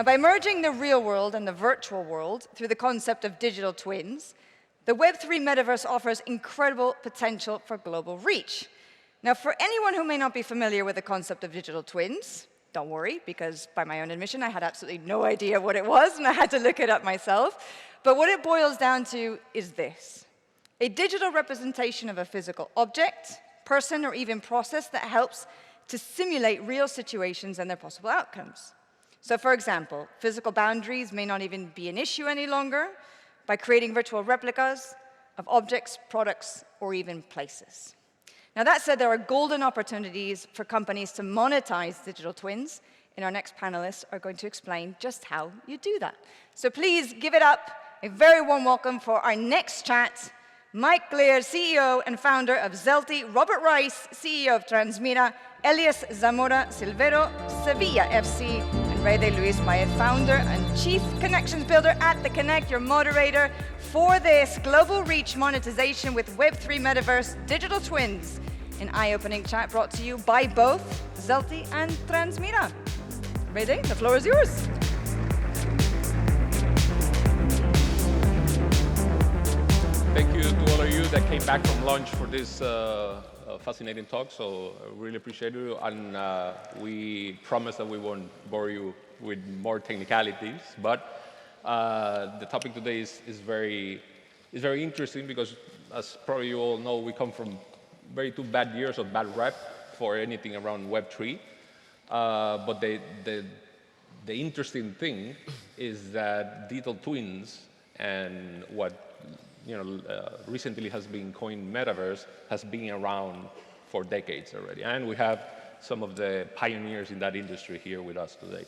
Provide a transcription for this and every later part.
Now, by merging the real world and the virtual world through the concept of digital twins, the Web3 metaverse offers incredible potential for global reach. Now, for anyone who may not be familiar with the concept of digital twins, don't worry, because by my own admission, I had absolutely no idea what it was, and I had to look it up myself. But what it boils down to is this: a digital representation of a physical object, person, or even process that helps to simulate real situations and their possible outcomes. So for example, physical boundaries may not even be an issue any longer by creating virtual replicas of objects, products, or even places. Now that said, there are golden opportunities for companies to monetize digital twins, and our next panelists are going to explain just how you do that. So please give it up, a very warm welcome for our next chat, Mike Glear, CEO and founder of Zetly, Robert Rice, CEO of Transmira, Elias Zamora Silvero, Sevilla FC, and Ray de Luis Baez, founder and chief connections builder at The Connect, your moderator for this global reach monetization with Web3 metaverse digital twins. An eye-opening chat brought to you by both Zetly and Transmira. Ray de, the floor is yours. Thank you to all of you that came back from lunch for this fascinating talk. So I really appreciate it. And we promise that we won't bore you with more technicalities. But the topic today is very interesting because, as probably you all know, we come from two bad years of bad rep for anything around Web3. But the interesting thing is that digital twins and what recently has been coined metaverse has been around for decades already. And we have some of the pioneers in that industry here with us today.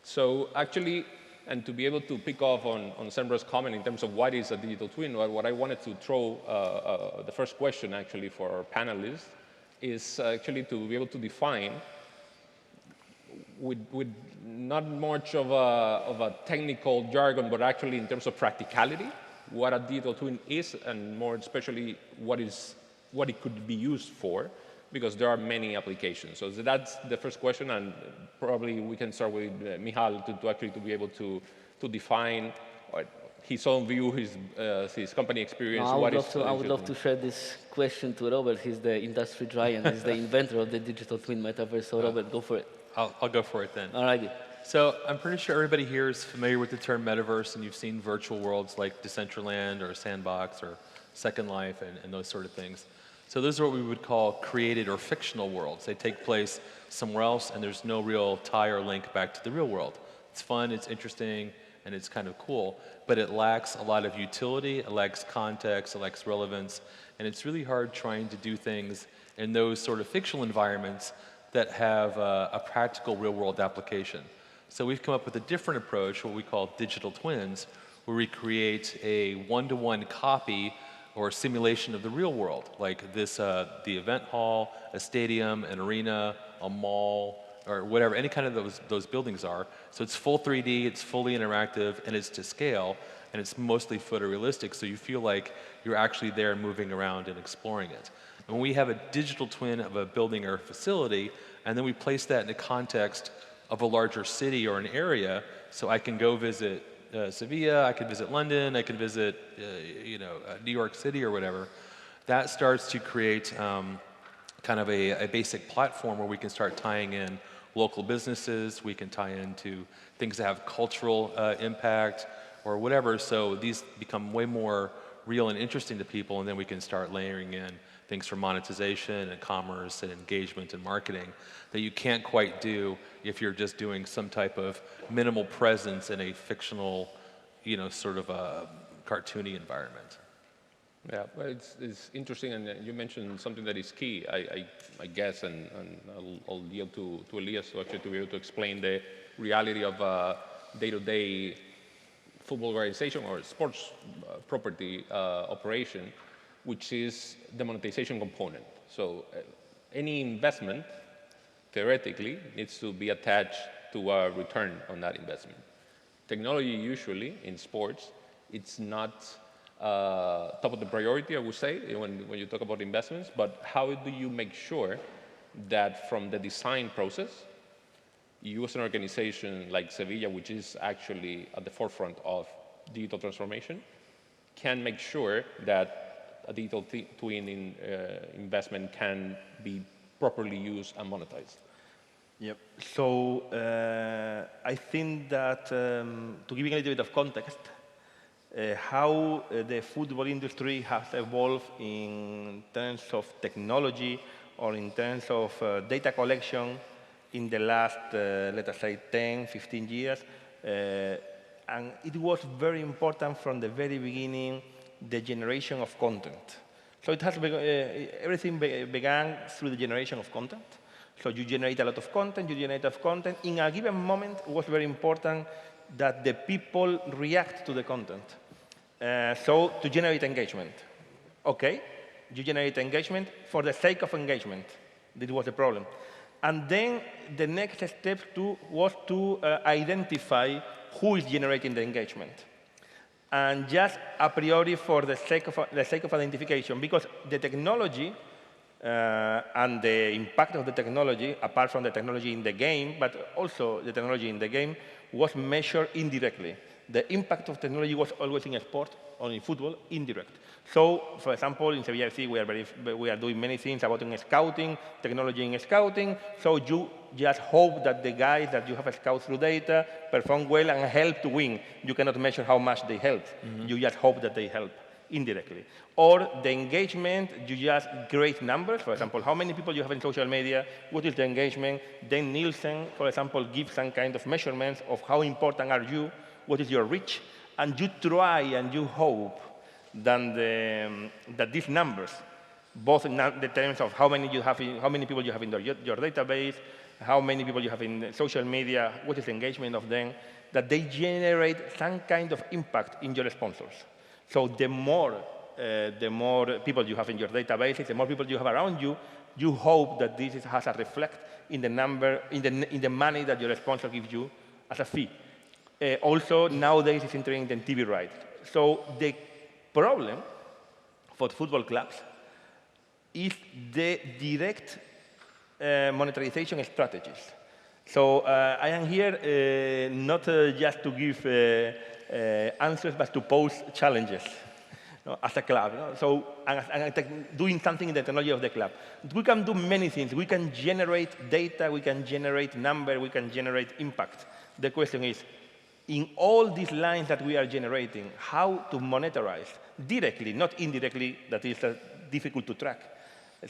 So actually, and to be able to pick off on Sembra's comment in terms of what is a digital twin, what I wanted to throw, the first question actually for our panelists is actually to be able to define with not much of a technical jargon, but actually in terms of practicality, what a digital twin is, and more especially what it could be used for, because there are many applications. So that's the first question, and probably we can start with Michal to actually be able to define his own view, his company experience. No, I would love to share this question to Robert. He's the industry giant. He's the inventor of the digital twin metaverse. So Robert, go for it. I'll go for it then. All righty. So I'm pretty sure everybody here is familiar with the term metaverse, and you've seen virtual worlds like Decentraland or Sandbox or Second Life and those sort of things. So those are what we would call created or fictional worlds. They take place somewhere else, and there's no real tie or link back to the real world. It's fun, it's interesting, and it's kind of cool, but it lacks a lot of utility, it lacks context, it lacks relevance, and it's really hard trying to do things in those sort of fictional environments that have a practical real-world application. So we've come up with a different approach, what we call digital twins, where we create a one-to-one copy or simulation of the real world, like this, the event hall, a stadium, an arena, a mall, or whatever, any kind of those buildings are. So it's full 3D, it's fully interactive, and it's to scale, and it's mostly photorealistic, so you feel like you're actually there moving around and exploring it. And when we have a digital twin of a building or a facility, and then we place that in the context of a larger city or an area, so I can go visit Sevilla, I can visit London, I can visit New York City or whatever, that starts to create kind of a basic platform where we can start tying in local businesses, we can tie into things that have cultural impact or whatever, so these become way more real and interesting to people, and then we can start layering in things for monetization and commerce and engagement and marketing that you can't quite do if you're just doing some type of minimal presence in a fictional, sort of a cartoony environment. Yeah, well, it's interesting, and you mentioned something that is key, I guess, and I'll yield to Elias to actually be able to explain the reality of day-to-day football organization or sports property operation, which is the monetization component. So any investment, theoretically, needs to be attached to a return on that investment. Technology usually, in sports, it's not top of the priority, I would say, when you talk about investments, but how do you make sure that from the design process, you as an organization like Sevilla, which is actually at the forefront of digital transformation, can make sure that a digital twin investment can be properly used and monetized? Yep. So I think that to give you a little bit of context, how the football industry has evolved in terms of technology or in terms of data collection in the last, let us say, 10, 15 years. And it was very important from the very beginning, the generation of content. So it has everything began through the generation of content. So you generate a lot of content, you generate a lot of content. In a given moment, it was very important that the people react to the content. So to generate engagement. Okay, you generate engagement for the sake of engagement. This was the problem. And then the next step was to identify who is generating the engagement. And just a priori for the sake of identification, because the technology and the impact of the technology, apart from the technology in the game, but also the technology in the game, was measured indirectly. The impact of technology was always in sport or in football, indirect. So, for example, in Sevilla FC, we are doing many things about in scouting, technology in scouting. So you just hope that the guys that you have scouted through data perform well and help to win. You cannot measure how much they help. You just hope that they help indirectly. Or the engagement, you just create numbers. For example, how many people you have in social media, what is the engagement. Then Nielsen, for example, gives some kind of measurements of how important are you, what is your reach, and you try and you hope that these numbers, both in the terms of how many people you have in your database, how many people you have in social media, what is the engagement of them, that they generate some kind of impact in your sponsors. So the more people you have in your databases, the more people you have around you, you hope that this has a reflect in the number, in the money that your sponsor gives you as a fee. Also, nowadays, it's entering the TV rights. So the problem for football clubs is the direct monetization strategies. So I am here not just to give answers, but to pose challenges as a club. So doing something in the technology of the club. We can do many things. We can generate data, we can generate number, we can generate impact. The question is, in all these lines that we are generating, how to monetize directly, not indirectly, that is difficult to track.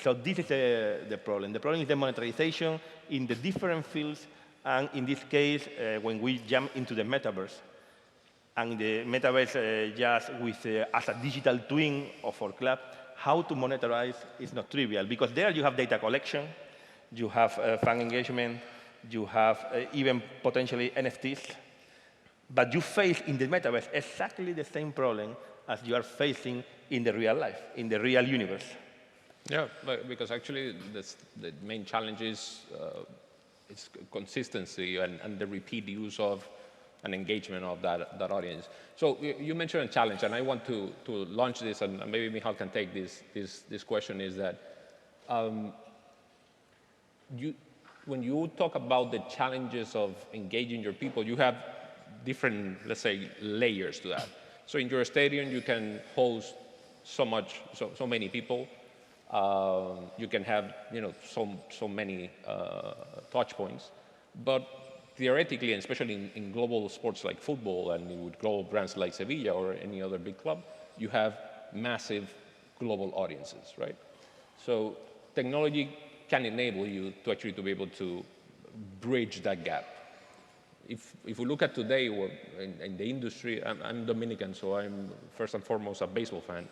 So this is the problem. The problem is the monetization in the different fields, and in this case, when we jump into the metaverse, and the metaverse just with as a digital twin of our club, how to monetize is not trivial, because there you have data collection, you have fan engagement, you have even potentially NFTs, but you face in the metaverse exactly the same problem as you are facing in the real life, in the real universe. Yeah, because actually the main challenge is consistency and the repeat use of an engagement of that audience. So you mentioned a challenge, and I want to launch this, and maybe Michal can take this question, is that when you talk about the challenges of engaging your people, you have different, let's say, layers to that. So in your stadium, you can host so many people. You can have, so many touch points. But theoretically, and especially in global sports like football and with global brands like Sevilla or any other big club, you have massive global audiences, right? So technology can enable you to actually be able to bridge that gap. If we look at today in the industry, I'm Dominican, so I'm first and foremost a baseball fan.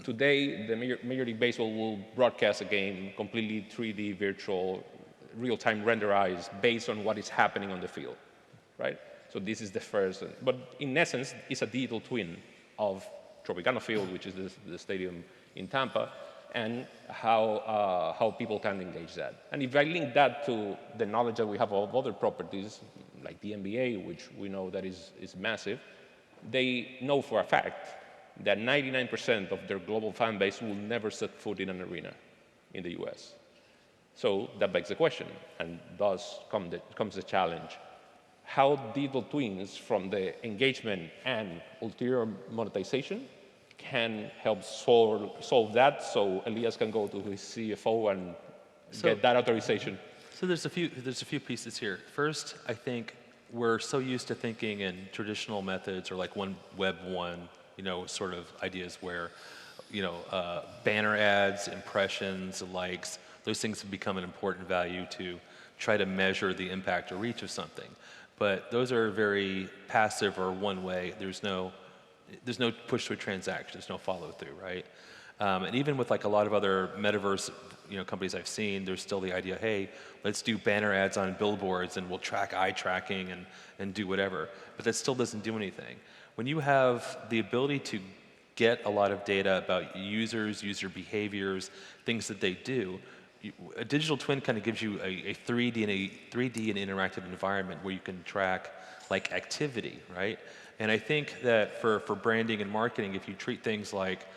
Today, the Major League Baseball will broadcast a game completely 3D, virtual, real-time renderized based on what is happening on the field, right? So this is the first. But in essence, it's a digital twin of Tropicana Field, which is the stadium in Tampa, and how people can engage that. And if I link that to the knowledge that we have of other properties, like the NBA, which we know that is massive, they know for a fact that 99% of their global fan base will never set foot in an arena in the US. So that begs the question, and thus comes the challenge. How digital twins from the engagement and ulterior monetization can help solve that so Elias can go to his CFO and get that authorization? So there's a few pieces here. First, I think we're so used to thinking in traditional methods or like Web 1, sort of ideas where, banner ads, impressions, likes, those things have become an important value to try to measure the impact or reach of something. But those are very passive or one way. There's no push to a transaction. There's no follow through, right? And even with like a lot of other metaverse, companies I've seen, there's still the idea, hey, let's do banner ads on billboards and we'll track eye tracking and do whatever. But that still doesn't do anything. When you have the ability to get a lot of data about users, user behaviors, things that they do, a digital twin kind of gives you a 3D and interactive environment where you can track like activity, right? And I think that for branding and marketing, if you treat things like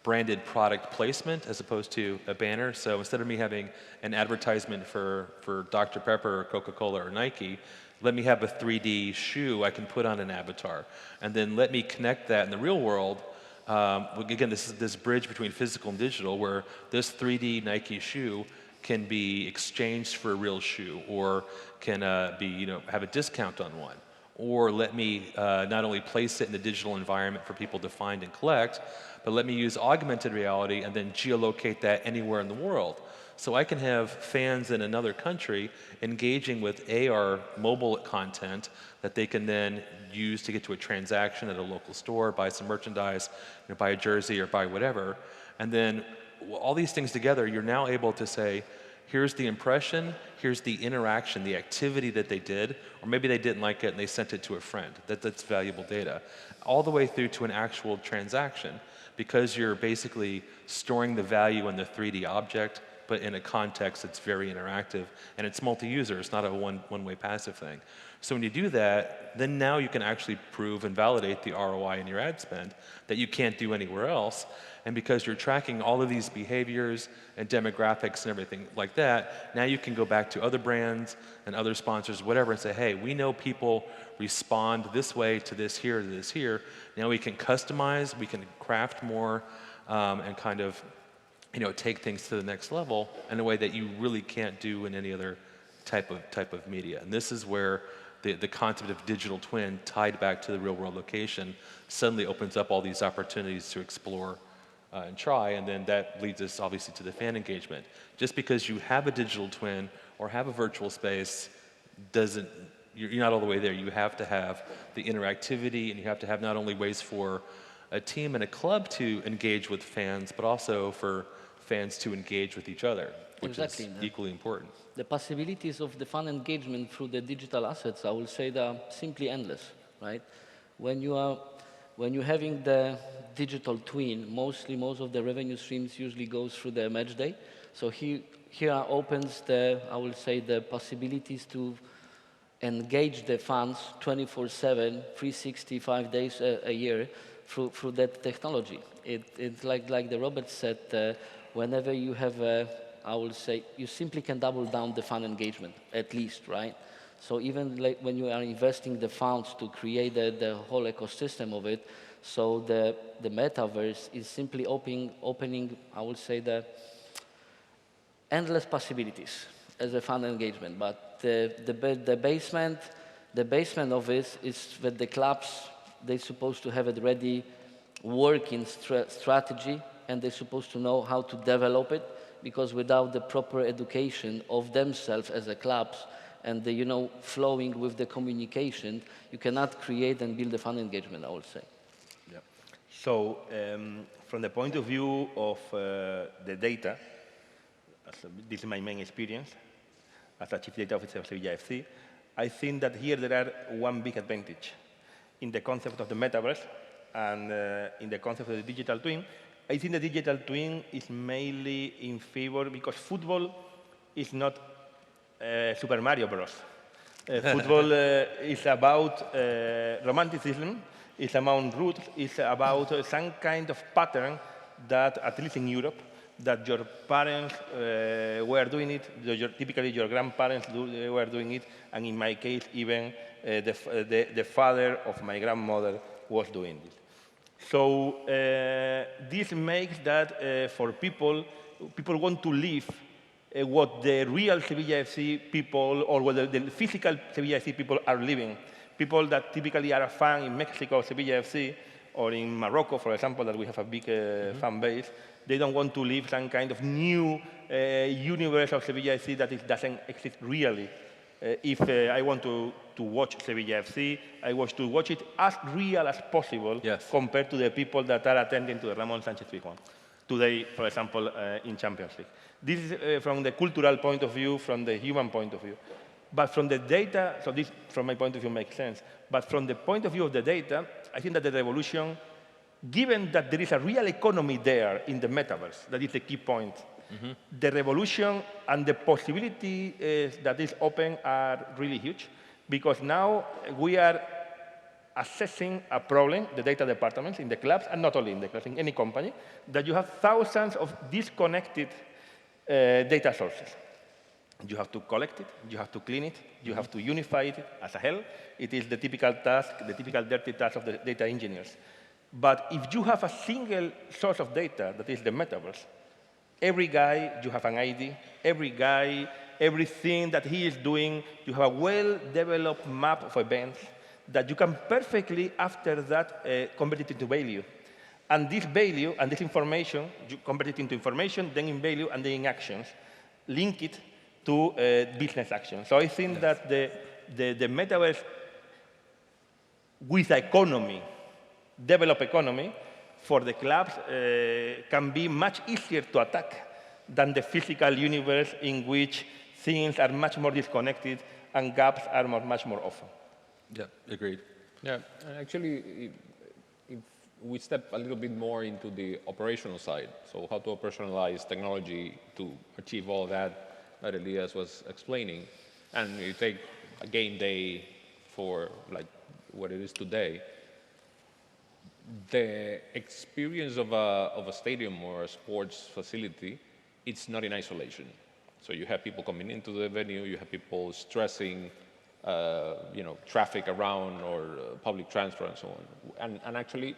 branded product placement as opposed to a banner, so instead of me having an advertisement for Dr. Pepper or Coca-Cola or Nike, let me have a 3D shoe I can put on an avatar, and then let me connect that in the real world. Again, this is this bridge between physical and digital where this 3D Nike shoe can be exchanged for a real shoe, or can be, have a discount on one. Or let me not only place it in the digital environment for people to find and collect, but let me use augmented reality and then geolocate that anywhere in the world. So I can have fans in another country engaging with AR mobile content that they can then use to get to a transaction at a local store, buy some merchandise, buy a jersey or buy whatever. And then all these things together, you're now able to say, here's the impression, here's the interaction, the activity that they did, or maybe they didn't like it and they sent it to a friend. That's valuable data. All the way through to an actual transaction, because you're basically storing the value in the 3D object, but in a context that's very interactive, and it's multi-user, it's not a one-way passive thing. So when you do that, then now you can actually prove and validate the ROI in your ad spend that you can't do anywhere else. And because you're tracking all of these behaviors and demographics and everything like that, now you can go back to other brands and other sponsors, whatever, and say, hey, we know people respond this way to this here, to this here. Now we can customize, we can craft more, and kind of take things to the next level in a way that you really can't do in any other type of media. And this is where the concept of digital twin tied back to the real world location suddenly opens up all these opportunities to explore and try, and then that leads us obviously to the fan engagement. Just because you have a digital twin or have a virtual space doesn't, you're not all the way there. You have to have the interactivity, and you have to have not only ways for a team and a club to engage with fans, but also for fans to engage with each other, which is equally important. The possibilities of the fan engagement through the digital assets, I will say, they are simply endless, right? When you're having the digital twin, most of the revenue streams usually goes through the match day. So here opens I will say, the possibilities to engage the fans 24/7, 365 days a year through that technology. It's like the Robert said, whenever you have I will say, you simply can double down the fan engagement, at least, right? So even like when you are investing the funds to create the whole ecosystem of it, so the metaverse is simply opening, I would say, the endless possibilities as a fan engagement. But the basement of it is that the clubs, they're supposed to have it ready, working strategy, and they're supposed to know how to develop it, because without the proper education of themselves as a clubs and the flowing with the communication, you cannot create and build a fan engagement, I would say. Yeah. So from the point of view of the data, this is my main experience as a chief data officer of Sevilla FC, I think that here there are one big advantage in the concept of the metaverse and in the concept of the digital twin. I think the digital twin is mainly in favor because football is not Super Mario Bros. Football is about romanticism, it's about roots, it's about some kind of pattern that, at least in Europe, that your parents were doing it, typically your grandparents were doing it, and in my case, even the father of my grandmother was doing it. So this makes that for people want to live what the real Sevilla FC people or what the physical Sevilla FC people are living. People that typically are a fan in Mexico, Sevilla FC, or in Morocco, for example, that we have a big fan base, they don't want to live some kind of new universe of Sevilla FC that doesn't exist really. If I want to watch Sevilla FC, I want to watch it as real as possible compared to the people that are attending to the Ramon Sanchez Pizjuan today, for example, in Champions League. This is from the cultural point of view, from the human point of view. But from the data, so this, from my point of view, makes sense. But from the point of view of the data, I think that the revolution, given that there is a real economy there in the metaverse, that is the key point, the revolution and the possibility that is open are really huge, because now we are assessing a problem, the data departments in the clubs, and not only in the clubs, in any company, that you have thousands of disconnected data sources. You have to collect it, you have to clean it, you have to unify it as a whole. It is the typical task, the typical dirty task of the data engineers. But if you have a single source of data, that is the metaverse, every guy, you have an ID, every guy, everything that he is doing, you have a well-developed map of events that you can perfectly, after that, convert it into value. And this value and this information, you convert it into information, then in value, and then in actions, link it to business action. So I think that the metaverse with economy, developed economy, for the clubs can be much easier to attack than the physical universe in which things are much more disconnected and gaps are much more often. Yeah, agreed. Yeah, and actually, if we step a little bit more into the operational side, so how to operationalize technology to achieve all that Elias was explaining, and you take a game day for like what it is today, the experience of a stadium or a sports facility, it's not in isolation. So you have people coming into the venue, you have people stressing, traffic around or public transport and so on. And actually,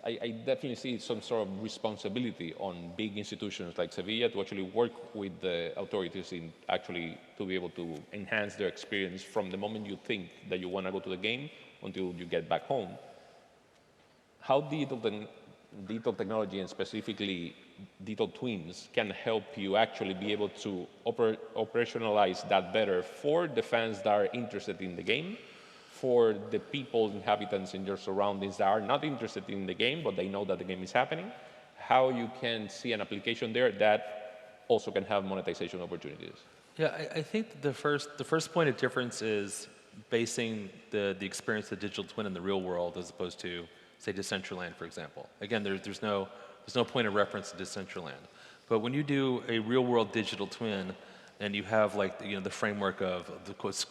I definitely see some sort of responsibility on big institutions like Sevilla to actually work with the authorities in actually to be able to enhance their experience from the moment you think that you want to go to the game until you get back home. How digital technology and specifically digital twins can help you actually be able to operationalize that better for the fans that are interested in the game, for the people, inhabitants in your surroundings that are not interested in the game, but they know that the game is happening, how you can see an application there that also can have monetization opportunities. Yeah, I think the first point of difference is basing the experience of the digital twin in the real world as opposed to, say, Decentraland, for example. Again, there's no point of reference to Decentraland. But when you do a real-world digital twin, and you have the framework of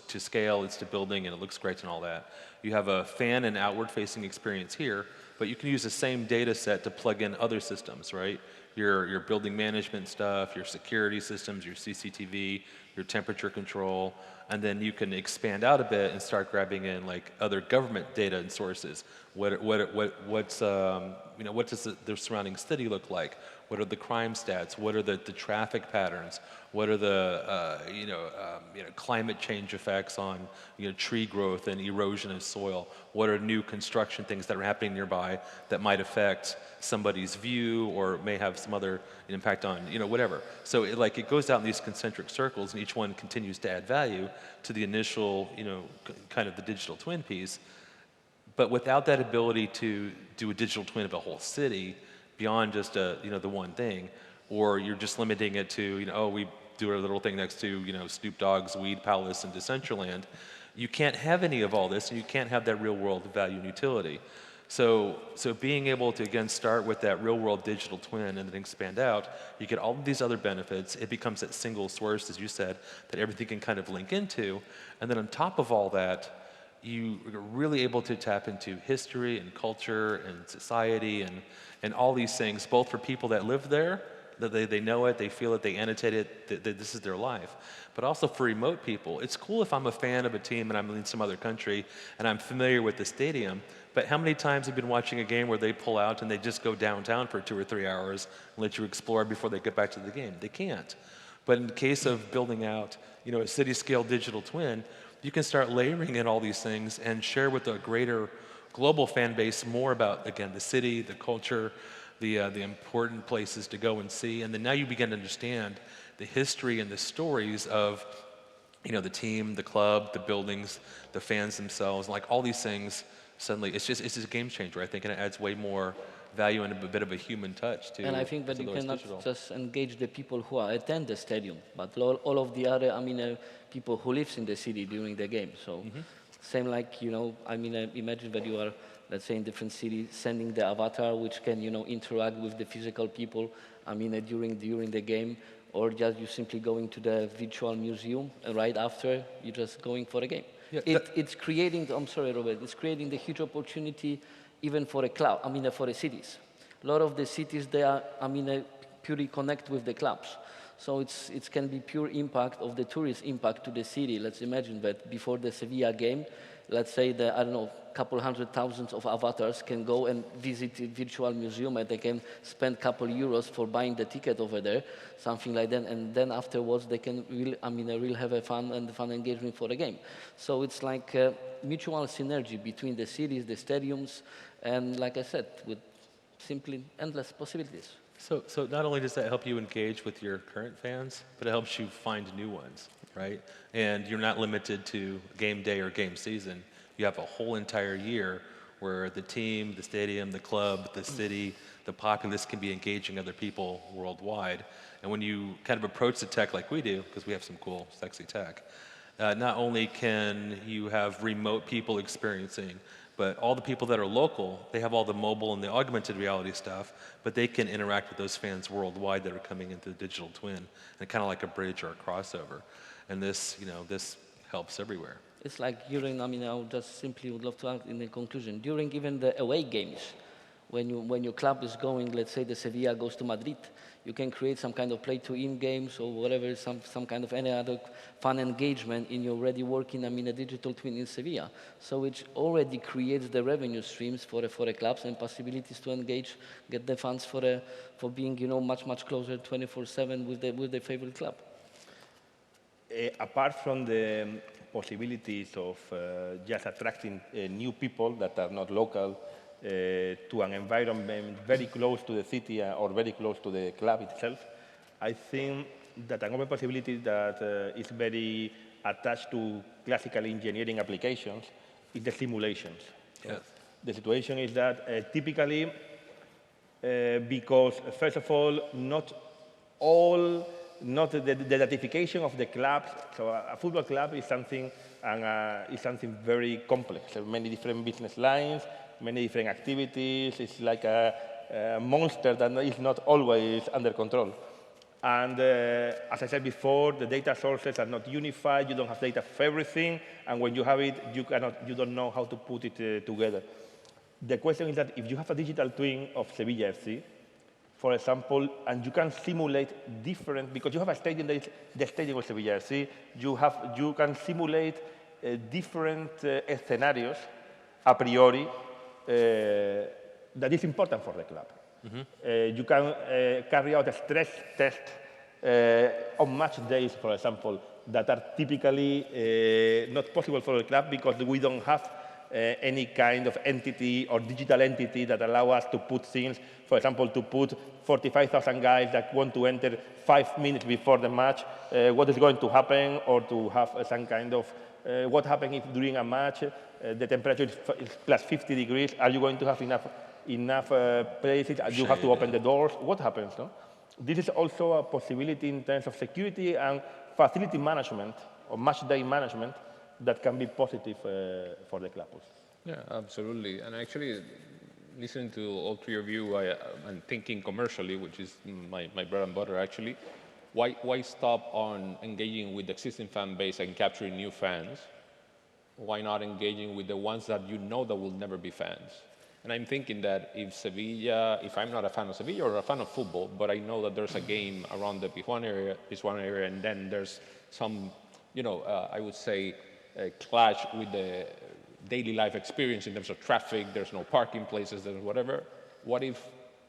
to scale, it's to building, and it looks great and all that. You have a fan and outward-facing experience here, but you can use the same data set to plug in other systems, right? Your building management stuff, your security systems, your CCTV, your temperature control, and then you can expand out a bit and start grabbing in other government data and sources. What does the surrounding city look like? What are the crime stats? What are the traffic patterns? What are the climate change effects on tree growth and erosion of soil? What are new construction things that are happening nearby that might affect somebody's view or may have some other impact on whatever? So it goes out in these concentric circles, and each one continues to add value to the initial kind of the digital twin piece. But without that ability to do a digital twin of a whole city beyond just the one thing, or you're just limiting it to we do our little thing next to Snoop Dogg's Weed Palace in Decentraland, you can't have any of all this, and you can't have that real world value and utility. So being able to again start with that real world digital twin and then expand out, you get all of these other benefits. It becomes that single source, as you said, that everything can kind of link into, and then on top of all that, you are really able to tap into history and culture and society and all these things, both for people that live there, that they know it, they feel it, they annotate it, that this is their life. But also for remote people, it's cool if I'm a fan of a team and I'm in some other country and I'm familiar with the stadium, but how many times have you been watching a game where they pull out and they just go downtown for 2 or 3 hours and let you explore before they get back to the game? They can't. But in the case of building out, a city-scale digital twin, you can start layering in all these things and share with a greater global fan base more about, again, the city, the culture, the important places to go and see. And then now you begin to understand the history and the stories of, the team, the club, the buildings, the fans themselves, like all these things. Suddenly, it's just a game changer, I think, and it adds way more value and a bit of a human touch to. And I think that you although it's cannot digital. just engage the people who attend the stadium, but all of the other, people who lives in the city during the game. So same like, imagine that you are, let's say, in different cities, sending the avatar, which can, interact with the physical people, during the game, or just you simply going to the virtual museum, and right after, you're just going for a game. Yeah, It's creating, I'm sorry, Robert, it's creating the huge opportunity even for a club, for the cities. A lot of the cities, they are, purely connect with the clubs. So it can be pure impact of the tourist impact to the city. Let's imagine that before the Sevilla game, let's say the, couple 100,000 of avatars can go and visit a virtual museum and they can spend couple euros for buying the ticket over there, something like that. And then afterwards they can really have a fun engagement for the game. So it's like a mutual synergy between the cities, the stadiums, and like I said, with simply endless possibilities. So not only does that help you engage with your current fans, but it helps you find new ones, right? And you're not limited to game day or game season. You have a whole entire year where the team, the stadium, the club, the city, the populace can be engaging other people worldwide. And when you kind of approach the tech like we do, because we have some cool, sexy tech, not only can you have remote people experiencing, but all the people that are local, they have all the mobile and the augmented reality stuff, but they can interact with those fans worldwide that are coming into the digital twin, and kind of like a bridge or a crossover. And this, this helps everywhere. It's like during, I would just simply would love to add in the conclusion, during even the away games, when your club is going, let's say the Sevilla goes to Madrid, you can create some kind of play-to-win games or whatever, some kind of any other fun engagement in your already working, a digital twin in Sevilla. So it already creates the revenue streams for the clubs and possibilities to engage, get the funds for being, much closer 24/7 with the favorite club. Apart from the possibilities of just attracting new people that are not local to an environment very close to the city or very close to the club itself, I think that another possibility that is very attached to classical engineering applications is the simulations. Yes. The situation is that typically, because first of all, not the identification of the clubs. So a football club is something very complex. There are many different business lines, many different activities. It's like a monster that is not always under control. And as I said before, the data sources are not unified. You don't have data for everything, and when you have it, you don't know how to put it together. The question is that if you have a digital twin of Sevilla FC, for example, and you can simulate different, because you have a stadium that is the stadium of Sevilla FC, you can simulate different scenarios a priori that is important for the club. Mm-hmm. You can carry out a stress test on match days, for example, that are typically not possible for the club because we don't have any kind of entity or digital entity that allow us to put things, for example, to put 45,000 guys that want to enter 5 minutes before the match, what is going to happen, or to have some kind of, what happens if during a match the temperature is plus 50 degrees, are you going to have enough places, you have to open the doors, what happens, no? This is also a possibility in terms of security and facility management, or match day management, that can be positive for the club. Yeah, absolutely. And actually, listening to all three of you and thinking commercially, which is my bread and butter actually, why stop on engaging with the existing fan base and capturing new fans? Why not engaging with the ones that you know that will never be fans? And I'm thinking that if I'm not a fan of Sevilla or a fan of football, but I know that there's a game around the Pizjuan area, and then there's some, I would say, clash with the daily life experience in terms of traffic, there's no parking places, there's whatever. What if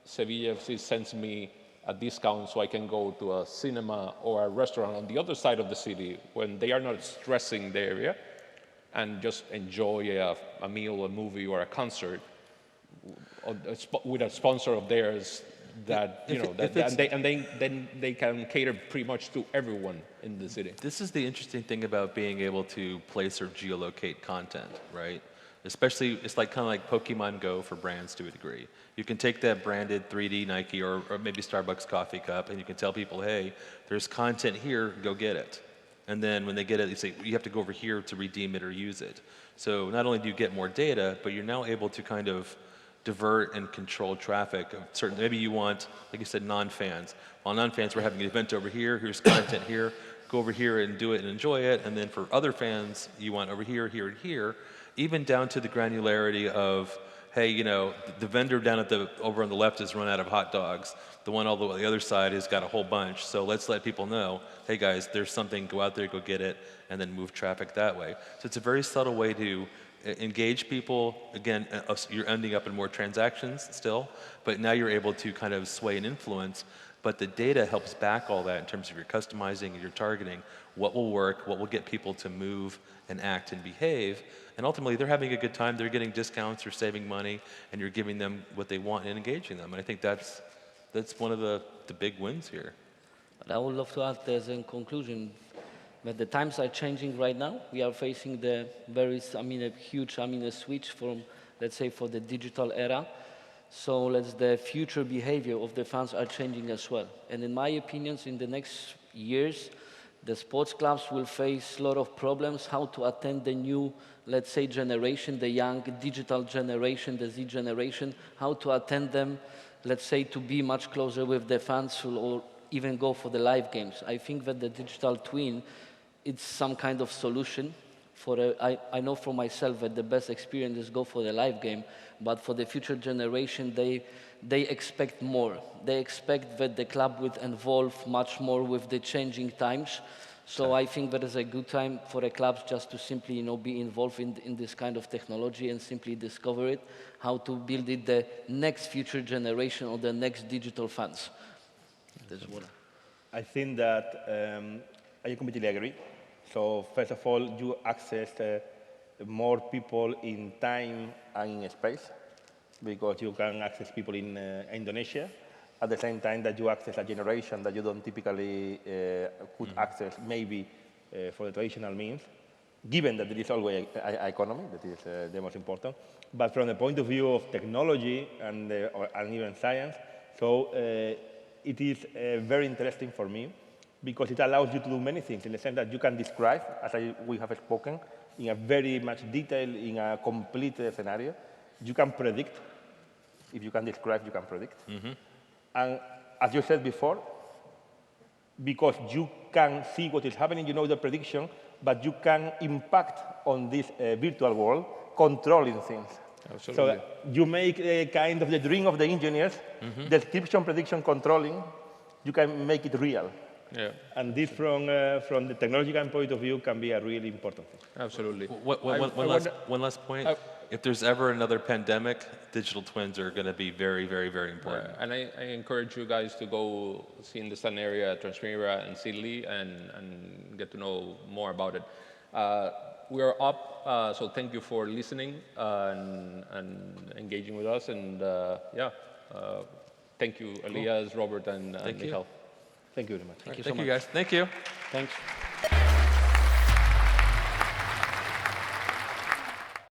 Sevilla FC sends me a discount so I can go to a cinema or a restaurant on the other side of the city when they are not stressing the area and just enjoy a meal, a movie, or a concert with a sponsor of theirs that, then they can cater pretty much to everyone in the city. This is the interesting thing about being able to place or geolocate content, right? Especially, it's kind of like Pokemon Go for brands to a degree. You can take that branded 3D Nike or maybe Starbucks coffee cup, and you can tell people, hey, there's content here, go get it. And then when they get it, you say, you have to go over here to redeem it or use it. So not only do you get more data, but you're now able to kind of divert and control traffic of certain, maybe you want, like you said, non-fans. Well, non-fans, we're having an event over here, here's content here, go over here and do it and enjoy it. And then for other fans, you want over here, here, and here, even down to the granularity of, hey, the vendor down over on the left has run out of hot dogs. The one all the other side has got a whole bunch. So let's let people know, hey guys, there's something, go out there, go get it, and then move traffic that way. So it's a very subtle way to engage people. Again, you're ending up in more transactions still, but now you're able to kind of sway and influence. But the data helps back all that in terms of your customizing and your targeting, what will work, what will get people to move and act and behave. And ultimately, they're having a good time, they're getting discounts, they're saving money, and you're giving them what they want and engaging them. And I think that's one of the big wins here. But I would love to add as a conclusion that the times are changing right now. We are facing a huge switch from, let's say, for the digital era. So the future behavior of the fans are changing as well. And in my opinion, in the next years, the sports clubs will face a lot of problems, how to attend the new, let's say, generation, the young digital generation, the Z generation, how to attend them, let's say, to be much closer with the fans or even go for the live games. I think that the digital twin, it's some kind of solution. I know for myself that the best experience is go for the live game, but for the future generation, they expect more. They expect that the club would involve much more with the changing times. So I think that is a good time for the clubs just to simply, be involved in this kind of technology and simply discover it, how to build it the next future generation or the next digital fans. That's what I think that I completely agree. So first of all, you access more people in time and in space, because you can access people in Indonesia at the same time that you access a generation that you don't typically could access maybe for the traditional means, given that there is always economy, that is the most important. But from the point of view of technology and even science, so it is very interesting for me, because it allows you to do many things in the sense that you can describe, as we have spoken, in a very much detail, in a complete scenario. You can predict. If you can describe, you can predict. And as you said before, because you can see what is happening, you know the prediction, but you can impact on this virtual world, controlling things. Absolutely. So you make a kind of the dream of the engineers, description, prediction, controlling, you can make it real. Yeah. And this, from the technological point of view, can be a really important thing. Absolutely. One last point. If there's ever another pandemic, digital twins are going to be very, very, very important. And I encourage you guys to go see in the Sun area, Transmira and Zetly, and get to know more about it. We are up, so thank you for listening and engaging with us. And thank you, Elias, Robert, and Michael. Thank you very much. Thank you so Thank much. you, guys. Thank you. Thanks.